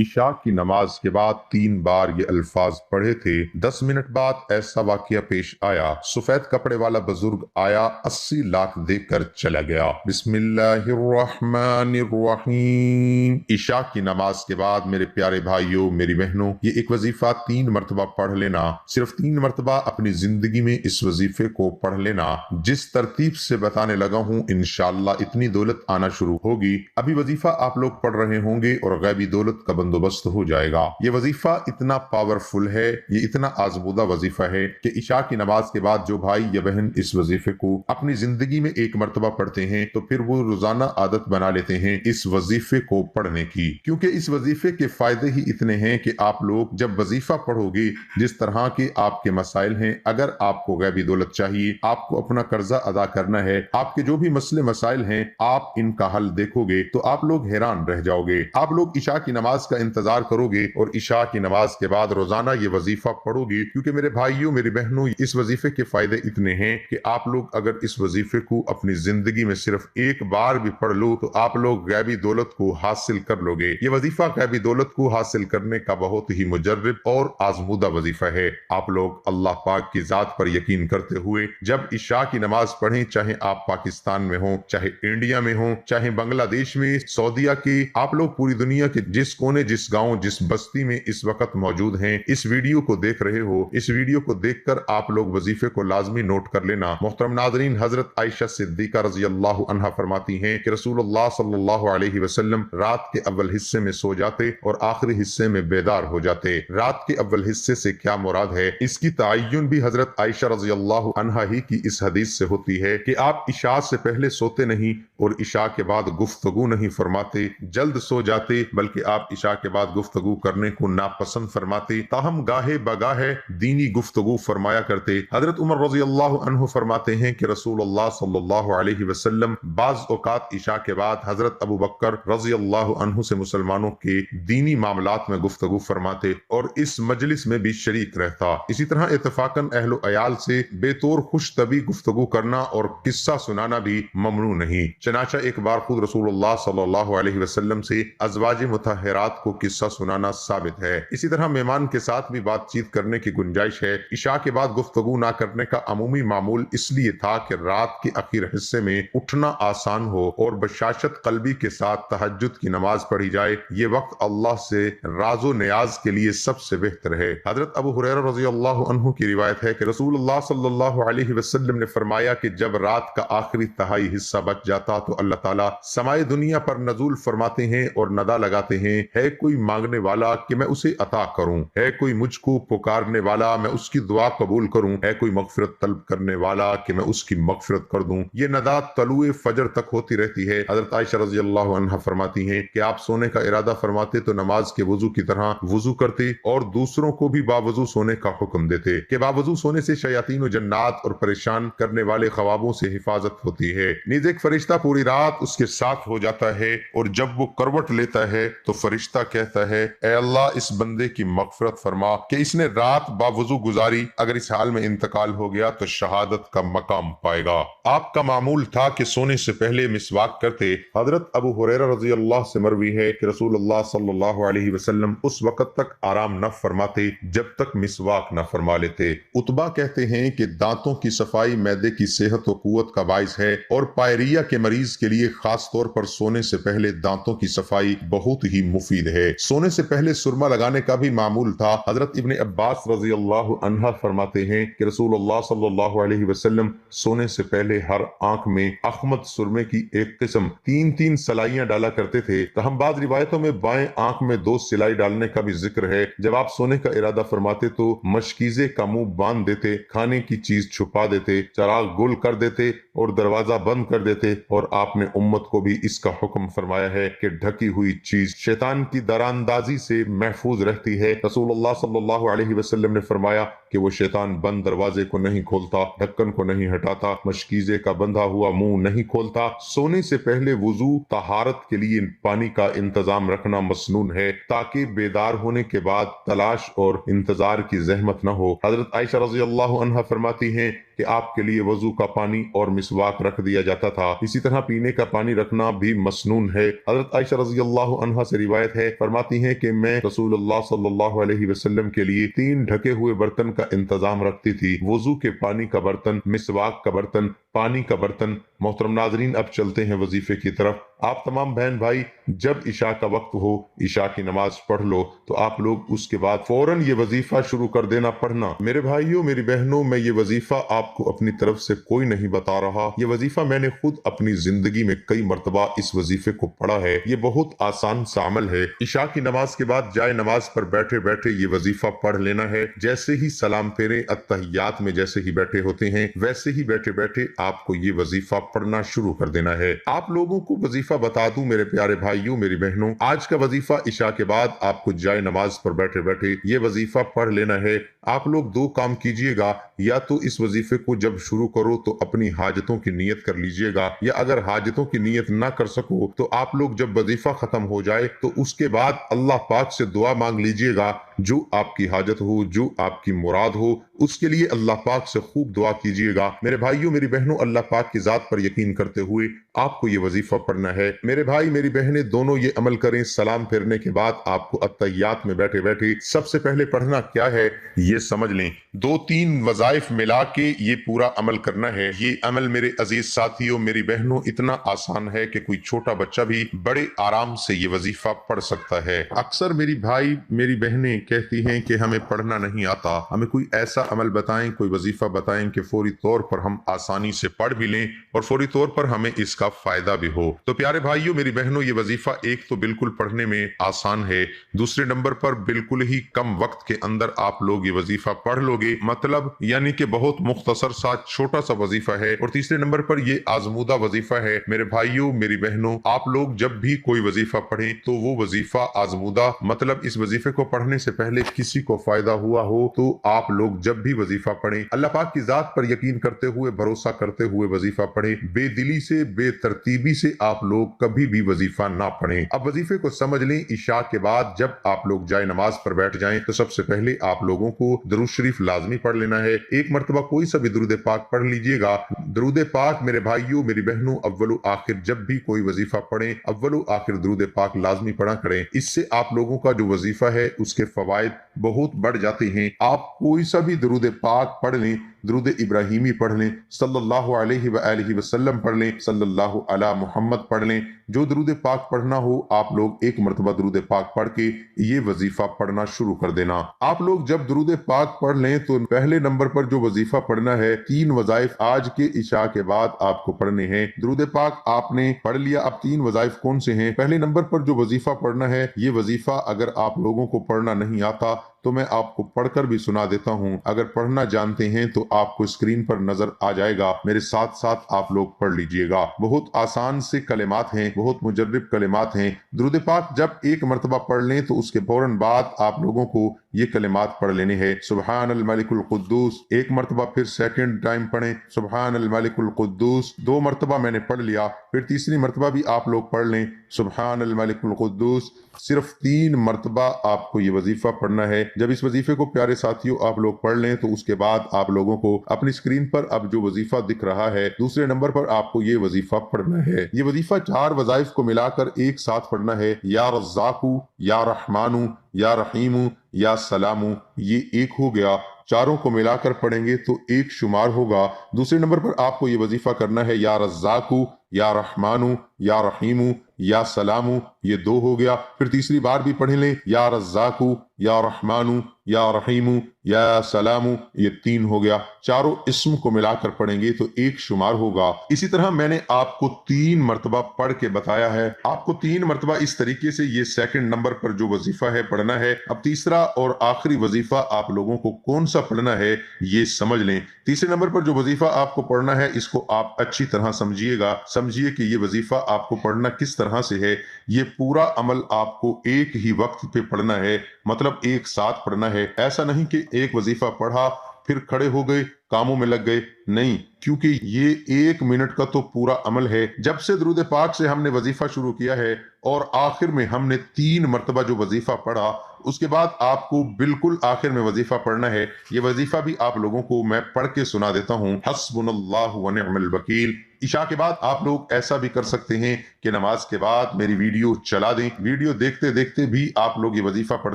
عشاء کی نماز کے بعد 3 بار یہ الفاظ پڑھے تھے۔ 10 منٹ بعد ایسا واقعہ پیش آیا، سفید کپڑے والا بزرگ آیا، 80 لاکھ دے کر چلا گیا۔ بسم اللہ الرحمن الرحیم۔ عشاء کی نماز کے بعد میرے پیارے بھائیوں، میری بہنوں، یہ ایک وظیفہ 3 مرتبہ پڑھ لینا، صرف 3 مرتبہ اپنی زندگی میں اس وظیفے کو پڑھ لینا۔ جس ترتیب سے بتانے لگا ہوں انشاءاللہ اتنی دولت آنا شروع ہوگی۔ ابھی وظیفہ آپ لوگ پڑھ رہے ہوں گے اور غیبی دولت کا بندوبست ہو جائے گا۔ یہ وظیفہ اتنا پاورفل ہے، یہ اتنا آزمودہ وظیفہ ہے کہ عشاء کی نماز کے بعد جو بھائی یا بہن اس وظیفے کو اپنی زندگی میں 1 مرتبہ پڑھتے ہیں تو پھر وہ روزانہ عادت بنا لیتے ہیں اس وظیفے کو پڑھنے کی، کیونکہ اس وظیفے کے فائدے ہی اتنے ہیں کہ آپ لوگ جب وظیفہ پڑھو گے، جس طرح کے آپ کے مسائل ہیں، اگر آپ کو غیبی دولت چاہیے، آپ کو اپنا قرضہ ادا کرنا ہے، آپ کے جو بھی مسئلے مسائل ہیں، آپ ان کا حل دیکھو گے تو آپ لوگ حیران رہ جاؤ گے۔ آپ لوگ عشاء کی نماز کا انتظار کرو گے اور عشاء کی نماز کے بعد روزانہ یہ وظیفہ پڑھو گے، کیونکہ میرے بھائیوں، میری بہنوں، اس وظیفے کے فائدے اتنے ہیں کہ آپ لوگ اگر اس وظیفے کو اپنی زندگی میں صرف 1 بار بھی پڑھ لو تو آپ لوگ غیبی دولت کو حاصل کر لو گے۔ یہ وظیفہ غیبی دولت کو حاصل کرنے کا بہت ہی مجرب اور آزمودہ وظیفہ ہے۔ آپ لوگ اللہ پاک کی ذات پر یقین کرتے ہوئے جب عشاء کی نماز پڑھیں، چاہے آپ پاکستان میں ہوں، چاہے انڈیا میں ہوں، چاہے بنگلہ دیش میں، سعودیہ کے، آپ لوگ پوری دنیا کے جس کونے، جس گاؤں، جس بستی میں اس وقت موجود ہیں، اس ویڈیو کو دیکھ رہے ہو، اس ویڈیو کو دیکھ کر آپ لوگ وظیفے کو لازمی نوٹ کر لینا۔ محترم ناظرین، حضرت عائشہ صدیقہ رضی اللہ عنہا فرماتی ہیں کہ رسول اللہ صلی اللہ علیہ وسلم رات کے اول حصے میں سو جاتے اور آخری حصے میں بیدار ہو جاتے۔ رات کے اول حصے سے کیا مراد ہے، اس کی تعین بھی حضرت عائشہ رضی اللہ عنہا ہی کی اس حدیث سے ہوتی ہے کہ آپ عشاء سے پہلے سوتے نہیں اور عشاء کے بعد گفتگو نہیں فرماتے، جلد سو جاتے، بلکہ آپ عشاء کے بعد گفتگو کرنے کو ناپسند فرماتے، تاہم گاہے بگاہے دینی گفتگو فرمایا کرتے۔ حضرت عمر رضی اللہ عنہ فرماتے ہیں کہ رسول اللہ صلی اللہ علیہ وسلم بعض اوقات عشاء کے بعد حضرت ابو بکر رضی اللہ عنہ سے مسلمانوں کے دینی معاملات میں گفتگو فرماتے اور اس مجلس میں بھی شریک رہتا۔ اسی طرح اتفاقاً اہل و عیال سے بے طور خوش طبع گفتگو کرنا اور قصہ سنانا بھی ممنوع نہیں۔ چنانچہ ایک بار خود رسول اللہ صلی اللہ علیہ وسلم سے ازواج مطہرات کو قصہ سنانا ثابت ہے۔ اسی طرح مہمان کے ساتھ بھی بات چیت کرنے کی گنجائش ہے۔ عشاء کے بعد گفتگو نہ کرنے کا عمومی معمول اس لیے تھا کہ رات کے اخیر حصے میں اٹھنا آسان ہو اور بشاشت قلبی کے ساتھ تہجد کی نماز پڑھی جائے۔ یہ وقت اللہ سے راز و نیاز کے لیے سب سے بہتر ہے۔ حضرت ابو ہریرہ رضی اللہ عنہ کی روایت ہے کہ رسول اللہ صلی اللہ علیہ وسلم نے فرمایا کہ جب رات کا آخری تہائی حصہ بچ جاتا تو اللہ تعالیٰ سمائے دنیا پر نزول فرماتے ہیں اور ندا لگاتے ہیں، ہے کوئی مانگنے والا کہ میں اسے عطا کروں، ہے کوئی مجھ کو پکارنے والا میں اس کی دعا قبول کروں، ہے کوئی مغفرت طلب کرنے والا کہ میں اس کی مغفرت کر دوں۔ یہ ندا طلوع فجر تک ہوتی رہتی ہے۔ حضرت عائشہ رضی اللہ عنہا فرماتی ہیں کہ آپ سونے کا ارادہ فرماتے تو نماز کے وضو کی طرح وضو کرتے اور دوسروں کو بھی باوضو سونے کا حکم دیتے کہ باوضو سونے سے شیاطین و جنات اور پریشان کرنے والے خوابوں سے حفاظت ہوتی ہے۔ نیز ایک فرشتہ پوری رات اس کے ساتھ ہو جاتا ہے اور جب وہ کروٹ لیتا ہے تو فرشتہ کہتا ہے، اے اللہ اس بندے کی مغفرت فرما کہ اس نے رات باوضو گزاری، اگر اس حال میں انتقال ہو گیا تو شہادت کا مقام پائے گا۔ آپ کا معمول تھا کہ سونے سے پہلے مسواک کرتے۔ حضرت ابو ہریرہ رضی اللہ سے مروی ہے کہ رسول اللہ صلی اللہ علیہ وسلم اس وقت تک آرام نہ فرماتے جب تک مسواک نہ فرما لیتے۔ عتبہ کہتے ہیں کہ دانتوں کی صفائی معدے کی صحت و قوت کا باعث ہے اور پائریا کے مریض کے لیے خاص طور پر سونے سے پہلے دانتوں کی صفائی بہت ہی مفید ہے۔ سونے سے پہلے سرما لگانے کا بھی معمول تھا۔ حضرت ابن عباس رضی اللہ عنہ فرماتے ہیں کہ رسول اللہ صلی اللہ علیہ وسلم سونے سے پہلے ہر آنکھ میں احمد سرمے کی ایک قسم 3 سلائیاں ڈالا کرتے تھے۔ تاہم بعض روایتوں میں بائیں آنکھ میں 2 سلائی ڈالنے کا بھی ذکر ہے۔ جب آپ سونے کا ارادہ فرماتے تو مشکیزے کا منہ باندھ دیتے، کھانے کی چیز چھپا دیتے، چراغ گل کر دیتے اور دروازہ بند کر دیتے، اور آپ نے امت کو بھی اس کا حکم فرمایا ہے کہ ڈھکی ہوئی چیز شیطان کی دراندازی سے محفوظ رہتی ہے۔ رسول اللہ صلی اللہ علیہ وسلم نے فرمایا کہ وہ شیطان بند دروازے کو نہیں کھولتا، ڈھکن کو نہیں ہٹاتا، مشکیزے کا بندھا ہوا منہ نہیں کھولتا۔ سونے سے پہلے وضو طہارت کے لیے پانی کا انتظام رکھنا مسنون ہے تاکہ بیدار ہونے کے بعد تلاش اور انتظار کی زحمت نہ ہو۔ حضرت عائشہ رضی اللہ عنہا فرماتی ہیں کہ آپ کے لیے वजू का पानी और मिसवाक रख दिया जाता था। इसी तरह पीने का पानी रखना भी मसनून है। हजरत आयशा रजी अल्लाह अन्हा से रिवायत है, फरमाती हैं कि मैं रसूलुल्लाह सल्लल्लाहु अलैहि वसल्लम के लिए 3 ढके हुए बर्तन का इंतजाम रखती थी, वजू के पानी का बर्तन, मिसवाक का बर्तन, पानी का बर्तन। मोहतरम नाजरीन, अब चलते हैं वजीफे की तरफ। आप तमाम बहन भाई जब इशा का वक्त हो, इशा की नमाज पढ़ लो तो आप लोग उसके बाद फौरन ये वजीफा शुरू कर देना पढ़ना। मेरे भाइयों मेरी बहनों, मैं ये वजीफा आपको अपनी तरफ से कोई नहीं बता रहा, ये वजीफा मैंने खुद अपनी जिंदगी में कई मरतबा इस वजीफे को पढ़ा है। ये बहुत आसान सा अमल है। इशा की नमाज के बाद जाए नमाज पर बैठे बैठे ये वजीफा पढ़ लेना है। जैसे ही सलाम फेरे अत्तहियात में जैसे ही बैठे होते हैं, वैसे ही बैठे बैठे आपको ये वजीफा पढ़ना शुरू कर देना है। आप लोगों को वजीफा बता दूं मेरे प्यारे भाइयों मेरी बहनों, आज का वजीफा इशा के बाद आपको जाए नमाज पर बैठे बैठे ये वजीफा पढ़ लेना है। आप लोग 2 काम कीजिएगा, या तो इस वजीफे को जब शुरू करो तो अपनी हाजतों की नीयत कर लीजिएगा, या अगर हाजतों की नीयत ना कर सको तो आप लोग जब वजीफा खत्म हो जाए तो उसके बाद अल्लाह पाक से दुआ मांग लीजिएगा। जो आपकी हाजत हो, जो आपकी मुराद हो, उसके लिए अल्लाह पाक से खूब दुआ कीजिएगा। मेरे भाइयों मेरी बहनों, अल्लाह पाक की जात पर यकीन करते हुए आपको ये वजीफा पढ़ना है। मेरे भाई मेरी बहनें दोनों ये अमल करें। सलाम फेरने के बाद आपको अत्तहियात में बैठे बैठे सबसे पहले पढ़ना क्या है ये समझ लें। 2-3 वज़ाइफ मिला के ये पूरा अमल करना है। ये अमल मेरे अजीज साथियों मेरी बहनों इतना आसान है कि कोई छोटा बच्चा भी बड़े आराम से ये वजीफा पढ़ सकता है। अक्सर मेरी भाई मेरी बहनें कहती हैं कि हमें पढ़ना नहीं आता, हमें कोई ऐसा अमल बताएं, कोई वजीफा बताएं कि फौरी तौर पर हम आसानी से पढ़ भी लें और फौरी तौर पर हमें इसका फायदा भी हो। तो प्यारे भाइयों मेरी बहनों, ये वजीफा एक तो बिल्कुल पढ़ने में आसान है, दूसरे नंबर पर बिल्कुल ही कम वक्त के अंदर आप लोग ये वजीफा पढ़ लोगे, मतलब यानी कि बहुत मुख्तसर सा छोटा सा वजीफा है। और तीसरे नंबर पर ये आजमूदा वजीफा है। मेरे भाइयों मेरी बहनों, आप लोग जब भी कोई वजीफा पढ़ें तो वो वजीफा आजमूदा, मतलब इस वजीफे को पढ़ने से पहले किसी को फायदा हुआ हो, तो आप लोग जब भी वजीफा पढ़ें अल्लाह पाक की जात पर यकीन करते हुए, भरोसा करते हुए वजीफा पढ़ें। बेदिली से, बेतरतीबी से आप लोग कभी भी वजीफा ना पढ़ें। अब वजीफे को समझ लें। इशा के बाद जब आप लोग जाए नमाज पर बैठ जाएं तो सबसे पहले आप लोगों को दरूद शरीफ लाजमी पढ़ लेना है। एक मरतबा कोई सा भी दरूद पाक पढ़ लीजिएगा। दरूद पाक मेरे भाइयों मेरी बहनों, अव्वल आखिर जब भी कोई वजीफा पढ़ें, अव्वल आखिर दरूद पाक लाजमी पढ़ा करें। इससे आप लोगों का जो वजीफा है उसके फवायद बहुत बढ़ जाते हैं। आप कोई सा भी दरूद पाक पढ़ लें, दरूद इब्राहिमी पढ़ लें, सल्लल्लाहु अलैहि वआलिहि वसल्लम पढ़ लें, सल्लल्लाहु अला मुहम्मद पढ़ लें, जो दरूद पाक पढ़ना हो आप लोग एक मरतबा दरूद पाक पढ़ के ये वजीफा पढ़ना शुरू कर देना। आप लोग जब दरूद पाक पढ़ लें तो पहले नंबर पर जो वजीफा पढ़ना है, 3 वज़ाइफ आज के इशा के बाद आपको पढ़ने हैं। दरूद पाक आपने पढ़ लिया, अब 3 वज़ाइफ कौन से हैं? पहले नंबर पर जो वजीफा पढ़ना है, ये वजीफा अगर आप लोगों को पढ़ना नहीं आता तो मैं आपको पढ़कर भी सुना देता हूं। अगर पढ़ना जानते हैं तो आपको स्क्रीन पर नजर आ जाएगा, मेरे साथ साथ आप लोग पढ़ लीजिएगा। बहुत आसान से कलिमात हैं, बहुत मुजर्रिब कलिमात हैं। दुरूद पाक जब एक मरतबा पढ़ लें तो उसके फौरन बाद आप लोगों को ये कलिमात पढ़ लेने हैं। सुब्हान अल मलिकुल कुद्दूस, एक मरतबा फिर सेकंड टाइम पढ़ें सुब्हान अल मलिकुल कुद्दूस। 2 मरतबा मैंने पढ़ लिया, फिर तीसरी मरतबा भी आप लोग पढ़ लें सुब्हान अल मलिकुल कुद्दूस। सिर्फ 3 मरतबा आपको ये वजीफा पढ़ना है। जब इस वजीफे को प्यारे साथियों आप लोग पढ़ लें तो उसके बाद आप लोगों को अपनी स्क्रीन पर अब जो वजीफा दिख रहा है, दूसरे नंबर पर आपको ये वजीफा पढ़ना है। ये वजीफा 4 वज़ाइफ को मिलाकर एक साथ पढ़ना है। या रज़्ज़ाकू, या रहमानू, या रहीमू, या सलामू, ये एक हो गया। चारों को मिलाकर पढ़ेंगे तो एक शुमार होगा। दूसरे नंबर पर आपको ये वजीफा करना है या रज़्ज़ाकू, या रहमानू, या रहीमू, या सलामू, ये 2 हो गया। फिर तीसरी बार भी पढ़ लें या रज़्ज़ाकू, या रहमानू, या रहीमू, या सलामू, ये 3 हो गया। चारों इस्म को मिलाकर पढ़ेंगे तो एक शुमार होगा। इसी तरह मैंने आपको 3 मरतबा पढ़ के बताया है। आपको 3 मरतबा इस तरीके से ये सेकंड नंबर पर जो वजीफा है पढ़ना है। अब तीसरा और आखिरी वजीफा आप लोगों को कौन सा पढ़ना है ये समझ लें। तीसरे नंबर पर जो वजीफा आपको पढ़ना है इसको आप अच्छी तरह समझिएगा। समझिए कि ये वजीफा आपको पढ़ना किस तरह से है। ये पूरा अमल आपको एक ही वक्त पे पढ़ना है, मतलब एक साथ पढ़ना है। ऐसा नहीं कि एक वजीफा पढ़ा फिर खड़े हो गए कामों में लग गए, नहीं, क्योंकि ये 1 मिनट का तो पूरा अमल है। जब से दुरूद पाक से हमने वजीफा शुरू किया है और आखिर में हमने 3 मरतबा जो वजीफा पढ़ा, उसके बाद आपको बिल्कुल आखिर में वजीफा पढ़ना है। ये वजीफा भी आप लोगों को मैं पढ़ के सुना देता हूँ। हस्बुनल्लाहु व निअमल वकील। इशा के बाद आप लोग ऐसा भी कर सकते हैं कि नमाज के बाद मेरी वीडियो चला दें, वीडियो देखते देखते भी आप लोग ये वजीफा पढ़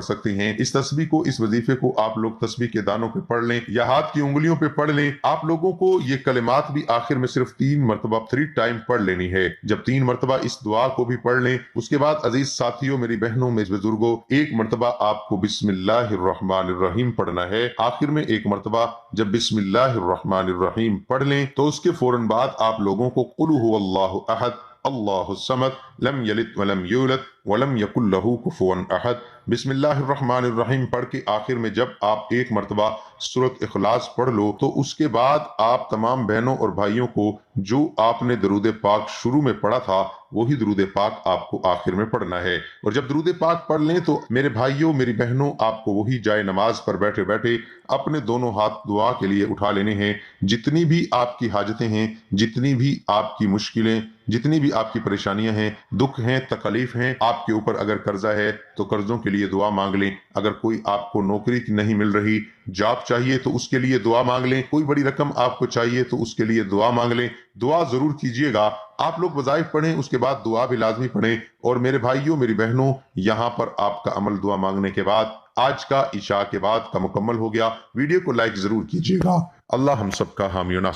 सकते हैं। इस तस्बीह को, इस वजीफे को आप लोग तस्बीह के दानों पे पढ़ लें या हाथ की उंगलियों पे पढ़ लें। आप लोगों को ये कलिमात भी आखिर में सिर्फ 3 मरतबा 3 टाइम पढ़ लेनी है। जब 3 मरतबा इस दुआ को भी पढ़ लें, उसके बाद अजीज साथियों, मेरी बहनों, मेरे बुजुर्गों, 1 मरतबा आपको बिस्मिल्लाहिर्रहमानिर्रहीम पढ़ना है। आखिर में 1 मरतबा जब बिस्मिल्लाहिर्रहमानिर्रहीम पढ़ लें तो उसके फौरन बाद आप लोगों को कुल हुवल्लाहु अहद अल्लाहुस समद लम यलिद वलम यूलद वलम यकुल लहू कुफुवन अहद बिस्मिल्लाहिर्रहमानिर्रहीम पढ़ के आखिर में जब आप 1 मरतबा सूरत इखलास पढ़ लो तो उसके बाद आप तमाम बहनों और भाइयों को जो आपने दरूद पाक शुरू में पढ़ा था वही दरूद पाक आपको आखिर में पढ़ना है। और जब दरूद पाक पढ़ लें तो मेरे भाइयों, मेरी बहनों, आपको वही जाए नमाज पर बैठे बैठे अपने दोनों हाथ दुआ के लिए उठा लेने हैं। जितनी भी आपकी हाजतें हैं, जितनी भी आपकी मुश्किलें, जितनी भी आपकी परेशानियां हैं, दुख हैं, तकलीफ हैं, आपके ऊपर अगर कर्जा है तो कर्जों के लिए दुआ मांग लें। अगर कोई आपको नौकरी नहीं मिल रही, जॉब चाहिए तो उसके लिए दुआ मांग लें। कोई बड़ी रकम आपको चाहिए तो उसके लिए दुआ मांग लें। दुआ जरूर कीजिएगा। आप लोग वज़ाइफ पढ़ें, उसके बाद दुआ भी लाजमी पढ़ें। और मेरे भाइयों, मेरी बहनों, यहाँ पर आपका अमल दुआ मांगने के बाद आज का इशा के बाद का मुकम्मल हो गया। वीडियो को लाइक जरूर कीजिएगा। अल्लाह हम सबका हामी